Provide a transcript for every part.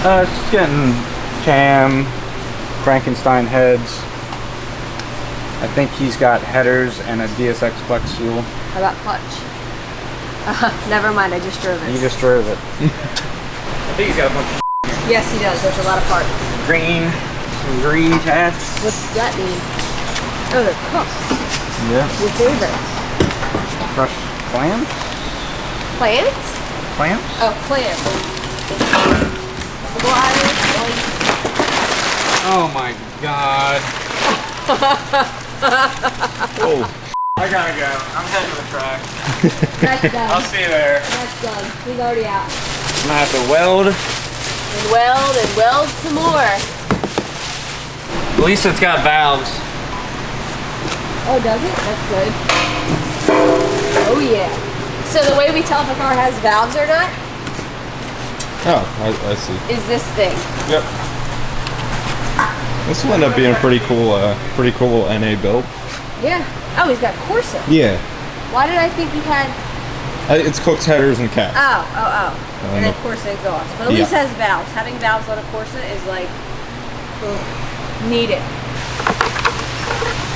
Just getting cam, Frankenstein heads. I think he's got headers and a DSX flex fuel. How about clutch? Never mind, I just drove it. You just drove it. I think he's got a bunch of Yes, he does. There's a lot of parts. green, some green tats. What's that mean? Oh, they're cooked. Yeah. Your favorites. Fresh clams? Plants? Clams? Oh, clams. Oh my god. Oh. I gotta go. I'm heading to the track. That's done. I'll see you there. That's done. He's already out. I'm gonna have to weld. And weld some more. At least it's got valves. Oh, does it? That's good. Oh, yeah. So the way we tell if a car has valves or not Oh, I see. is this thing. Yep. This will end up being a pretty cool NA build. Yeah. Oh, he's got Corsa. Yeah. Why did I think he had... It's Cook's headers and caps. Oh. And then Corsa exhaust. But at least has valves. Having valves on a Corsa is like... needed.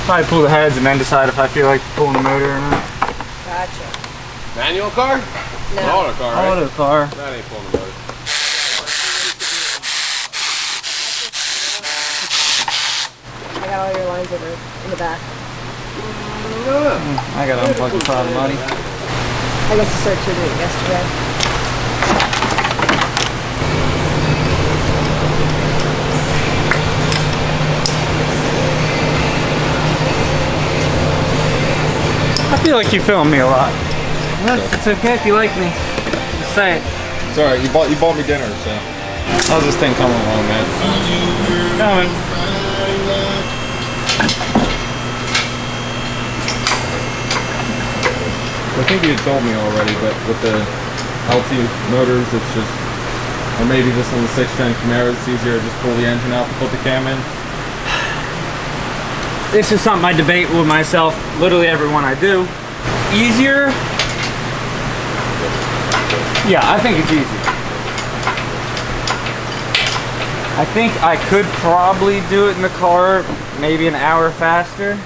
Probably pull the heads and then decide if I feel like pulling the motor or not. Gotcha. Manual car? No. Auto car, right? Auto car. That ain't pulling the motor. I got all your lines over in the back. I gotta unplug the problem, buddy. I guess the search did it yesterday. I feel like you film me a lot. It's okay if you like me. Just say it. It's alright, you bought me dinner, so how's this thing coming along, man? Coming. I think you had told me already, but with the LT motors, it's just, or maybe this on the 6th gen Camaro, it's easier to just pull the engine out and put the cam in. This is something I debate with myself literally every one I do. Easier? Yeah, I think it's easier. I think I could probably do it in the car maybe an hour faster.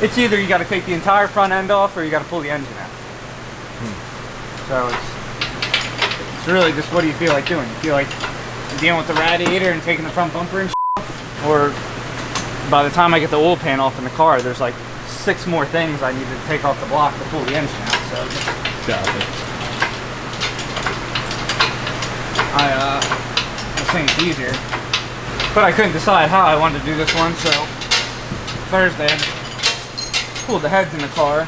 It's either you got to take the entire front end off or you got to pull the engine out. So it's really just what do you feel like doing? You feel like dealing with the radiator and taking the front bumper and shit? Or by the time I get the oil pan off in the car, there's like 6 more things I need to take off the block to pull the engine out. So I think it's easier. But I couldn't decide how I wanted to do this one, so Thursday I pulled the heads in the car.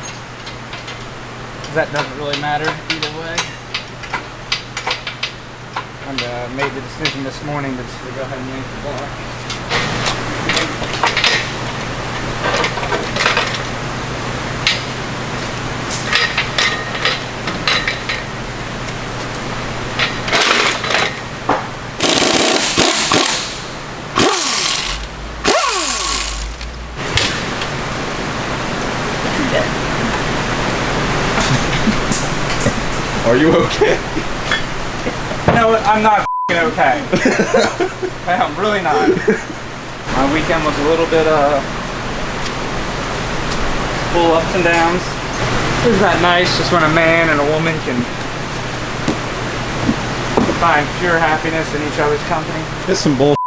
That doesn't really matter either way. And made the decision this morning to just go ahead and yank the block. Are you okay? No, I'm not f***ing okay. I'm really not. My weekend was a little bit full ups and downs. Isn't that nice just when a man and a woman can find pure happiness in each other's company? It's some bull.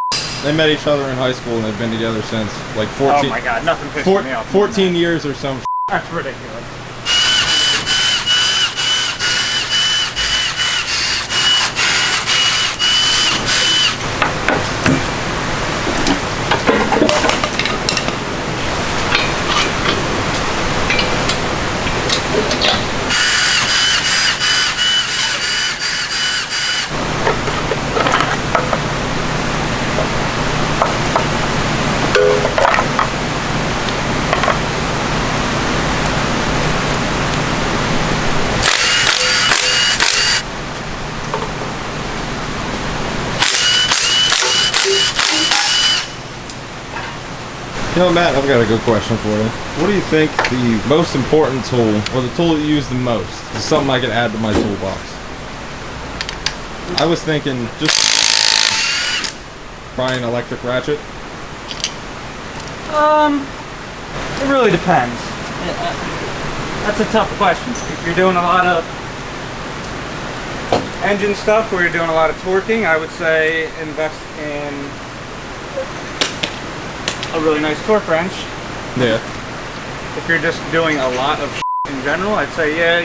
They met each other in high school and they've been together since like 14. Oh my god, nothing pisses me off. 14 years or some. That's ridiculous. You know, Matt, I've got a good question for you. What do you think the most important tool, or the tool that you use the most, is something I could add to my toolbox? I was thinking just buy an electric ratchet? It really depends. That's a tough question. If you're doing a lot of engine stuff where you're doing a lot of torquing, I would say invest in a really nice torque wrench. Yeah. If you're just doing a lot of in general, I'd say yeah,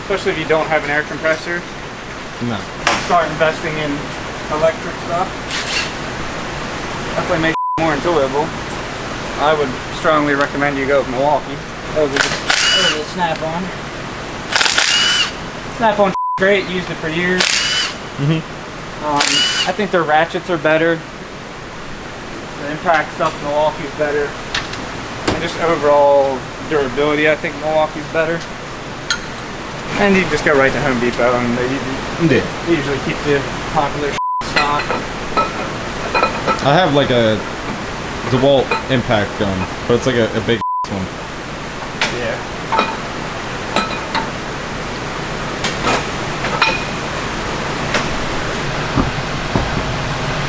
especially if you don't have an air compressor, No. start investing in electric stuff. Definitely make more enjoyable. I would strongly recommend you go with Milwaukee. Over the Snap-on. Snap-on great, used it for years. I think their ratchets are better. The impact stuff Milwaukee's better. And just overall durability, I think Milwaukee's better. And you just go right to Home Depot and they usually keep the popular stock. I have like a DeWalt impact gun, but it's like a big one. Yeah.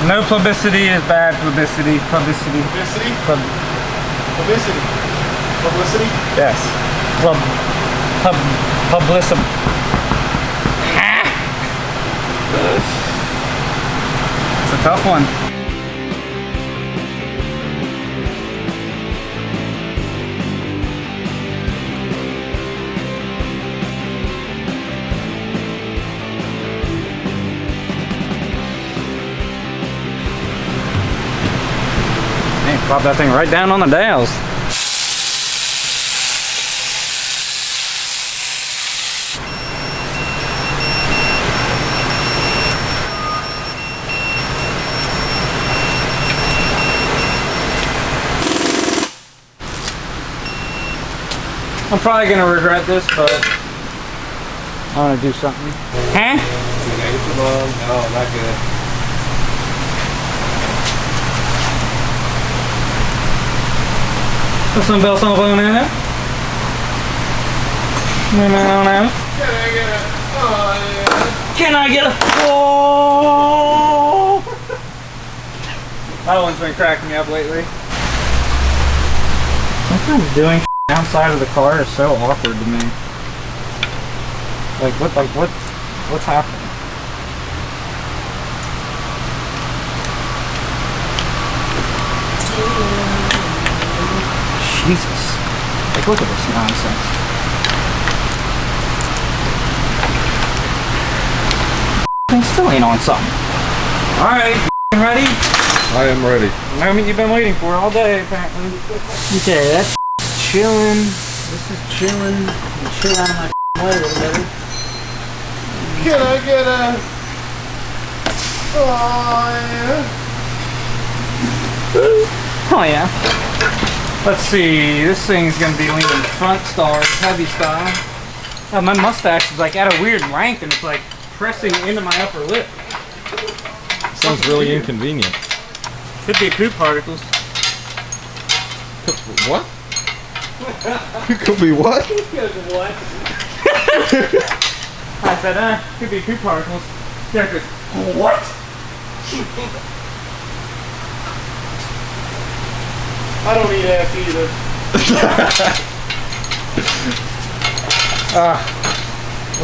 No publicity is bad publicity. Publicity. Publicity? Pub. Publicity. Publicity? Yes. Publicity. It's a tough one. Man, pop that thing right down on the dials. I'm probably gonna regret this, but I wanna do something. Huh? No, not good. Put some bells on phone in it. Can I get a oh? That one's been cracking me up lately. Sometimes doing outside of the car is so awkward to me. What's happening? Jesus. Like, look at this nonsense. Thing still ain't on something. Alright, ready? I am ready. The moment you've been waiting for all day, apparently. Okay, that's chilling. This is chilling. Chill out of my way a little better. Can I get a... Oh yeah. Let's see, this thing's gonna be leaning front stars, heavy style. Oh, my mustache is like at a weird length and it's like pressing into my upper lip. Sounds really inconvenient. Could be poop particles. What? Could be what? What? I said, could be poop particles. Derek goes, what? I don't eat ass either.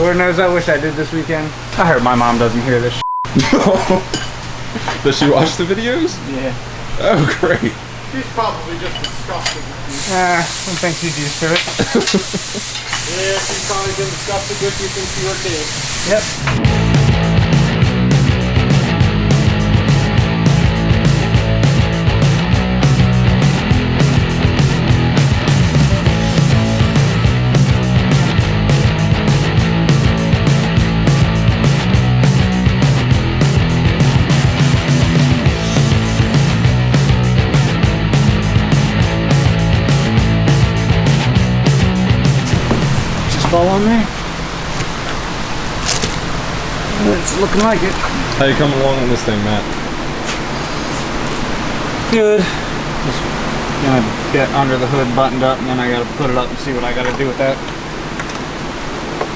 Lord knows I wish I did this weekend. I hope my mom doesn't hear this. Does she watch the videos? Yeah. Oh, great. She's probably just disgusted with you. I don't think she's used to it. Yeah, she's probably been disgusted with you since you were a kid. Yep. Fall on there. It's looking like it. How you coming along on this thing, Matt? Good. Just gonna get under the hood buttoned up and then I gotta put it up and see what I gotta do with that.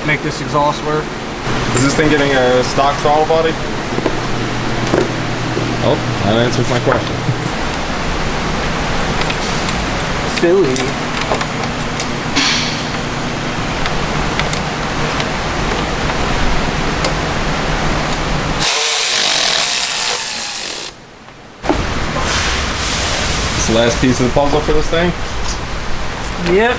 Make this exhaust work. Is this thing getting a stock throttle body? Oh, that answers my question. Silly. It's the last piece of the puzzle for this thing. Yep.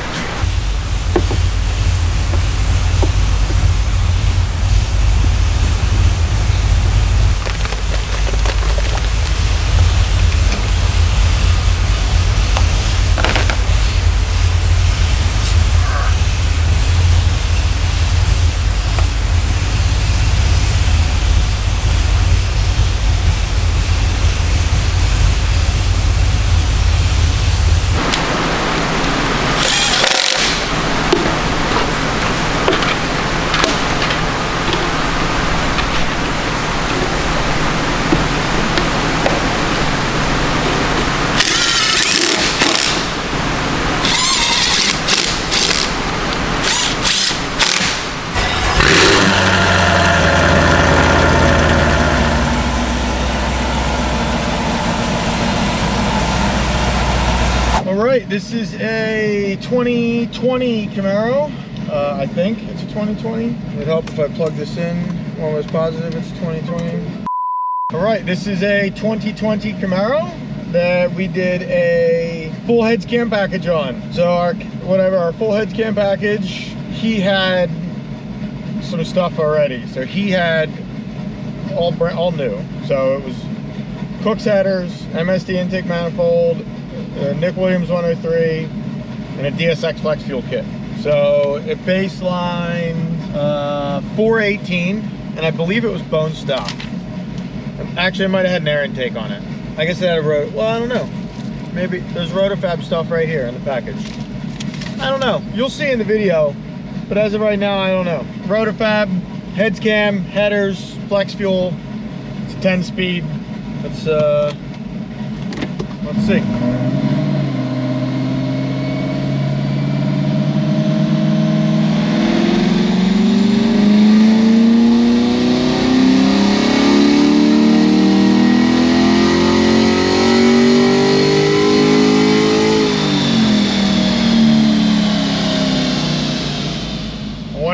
Alright, this is a 2020 Camaro. I think it's a 2020. It would help if I plug this in. I'm almost positive it's 2020. Alright, this is a 2020 Camaro that we did a full heads cam package on. So our full heads cam package, he had some stuff already. So he had all new. So it was Cook's headers, MSD intake manifold, Nick Williams 103, and a DSX Flex Fuel kit. So it baselined 418, and I believe it was bone stock. Actually, it might have had an air intake on it. I guess it had a well, I don't know. Maybe there's Rotofab stuff right here in the package. I don't know. You'll see in the video, but as of right now, I don't know. Rotofab, heads cam, headers, Flex Fuel. It's a 10-speed. Let's see.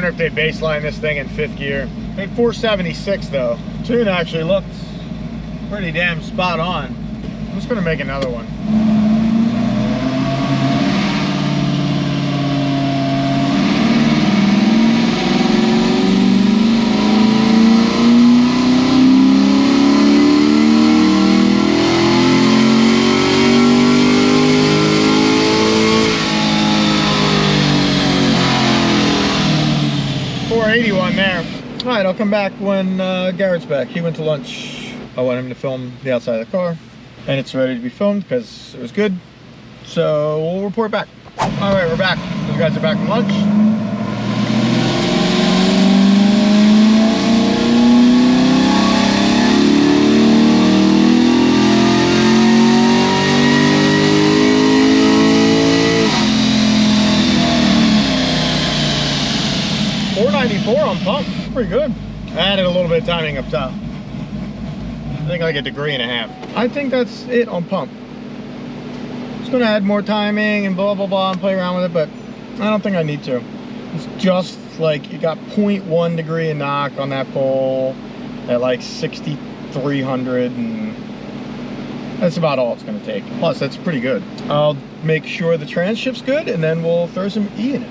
If they baseline this thing in 5th gear. I think 476 though. Tune actually looked pretty damn spot on. I'm just gonna make another one. There. All right, I'll come back when Garrett's back. He went to lunch. I want him to film the outside of the car, and it's ready to be filmed because it was good. So we'll report back. All right, we're back. Those guys are back from lunch. On pump, pretty good. I added a little bit of timing up top. I think like a degree and a half. I think that's it on pump. Just gonna add more timing and blah blah blah and play around with it, but I don't think I need to. It's just like it got 0.1 degree of knock on that pole at like 6,300, and that's about all it's gonna take. Plus, that's pretty good. I'll make sure the trans shift's good, and then we'll throw some E in it.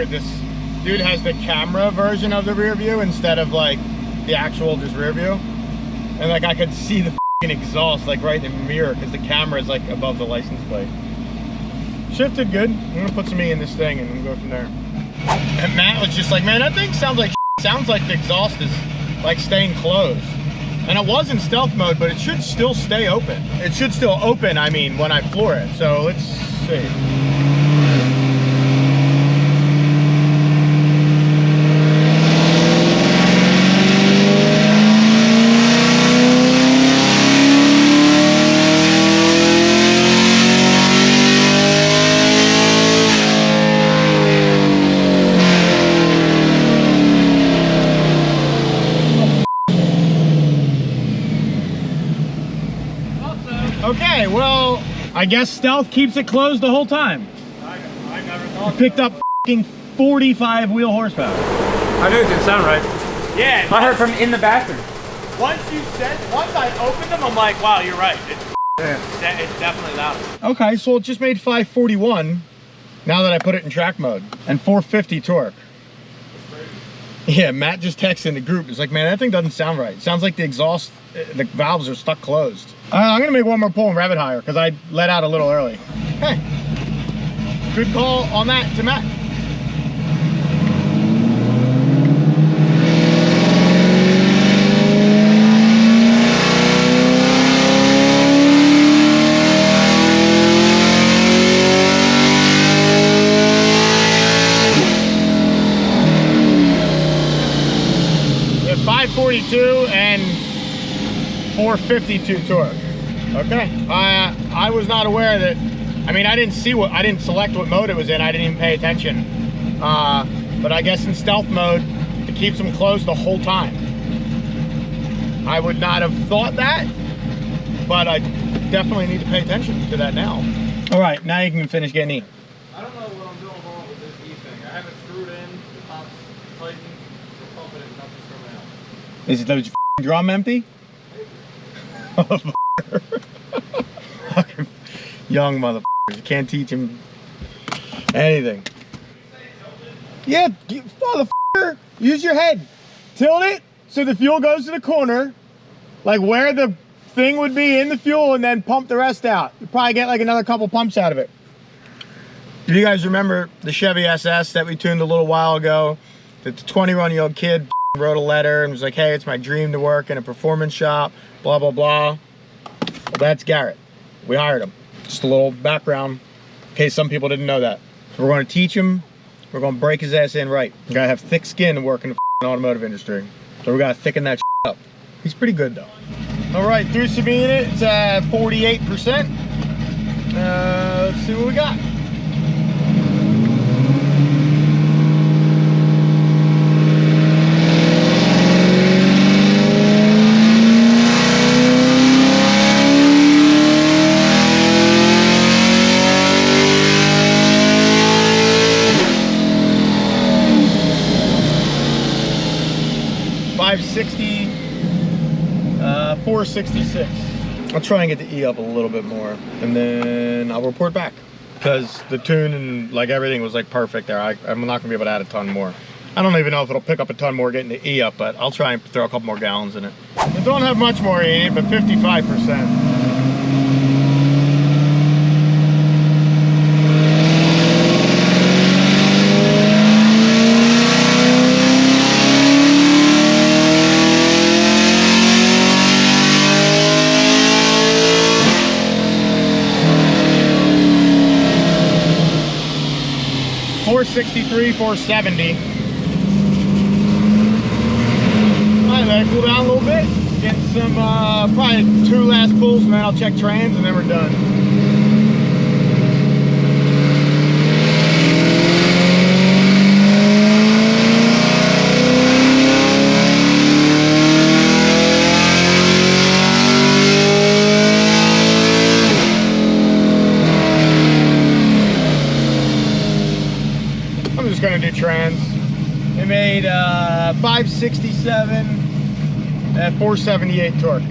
This dude has the camera version of the rear view instead of like the actual just rear view, and like I could see the exhaust like right in the mirror because the camera is like above the license plate. Shifted good. I'm gonna put some E in this thing and we'll go from there. And Matt was just like, man, that thing sounds like the exhaust is like staying closed, and it was in stealth mode, but it should still stay open. It should still open, I mean, when I floor it. So let's see. Okay, well, I guess Stealth keeps it closed the whole time. I never thought. Picked up f***ing 45 wheel horsepower. I knew it didn't sound right. Yeah. I heard from in the bathroom. Once I opened them, I'm like, wow, you're right. Yeah. It's definitely louder. Okay, so it just made 541 now that I put it in track mode and 450 torque. Yeah, Matt just texted in the group. It's like, man, that thing doesn't sound right. It sounds like the exhaust, the valves are stuck closed. I'm gonna make one more pull and rev it higher because I let out a little early. Hey, good call on that to Matt. We have 542 and 452 torque. Okay, I was not aware that, I mean, I didn't select what mode it was in. I didn't even pay attention. But I guess in stealth mode, it keeps them closed the whole time. I would not have thought that, but I definitely need to pay attention to that now. All right, now you can finish getting E. I don't know what I'm doing wrong with this E thing. I have it screwed in, the top's tightened, we're pumping it, nothing's coming out. Is it those drum empty? Fucking young motherfuckers. You can't teach him anything. Yeah, motherfucker. Use your head. Tilt it so the fuel goes to the corner, like where the thing would be in the fuel, and then pump the rest out. You probably get like another couple pumps out of it. If you guys remember the Chevy SS that we tuned a little while ago, that the 21-year-old kid wrote a letter and was like, hey, it's my dream to work in a performance shop, blah, blah, blah. Well, that's Garrett. We hired him. Just a little background in case some people didn't know that. So we're going to teach him. We're going to break his ass in right. You got to have thick skin to work in the automotive industry. So we got to thicken that up. He's pretty good, though. All right, through Sabine, it's at 48%. Let's see what we got. .560, 466. I'll try and get the E up a little bit more, and then I'll report back. Because the tune and like everything was like perfect there. I'm not gonna be able to add a ton more. I don't even know if it'll pick up a ton more getting the E up, but I'll try and throw a couple more gallons in it. I don't have much more in it, but 55%. .463, 470. Alright, let it cool down a little bit. Get some, probably 2 last pulls, and then I'll check trans, and then we're done. I'm just gonna do trans. It made 567 at 478 torque.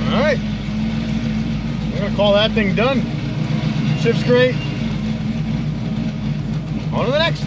All right, I'm gonna call that thing done. Ship's great. On to the next.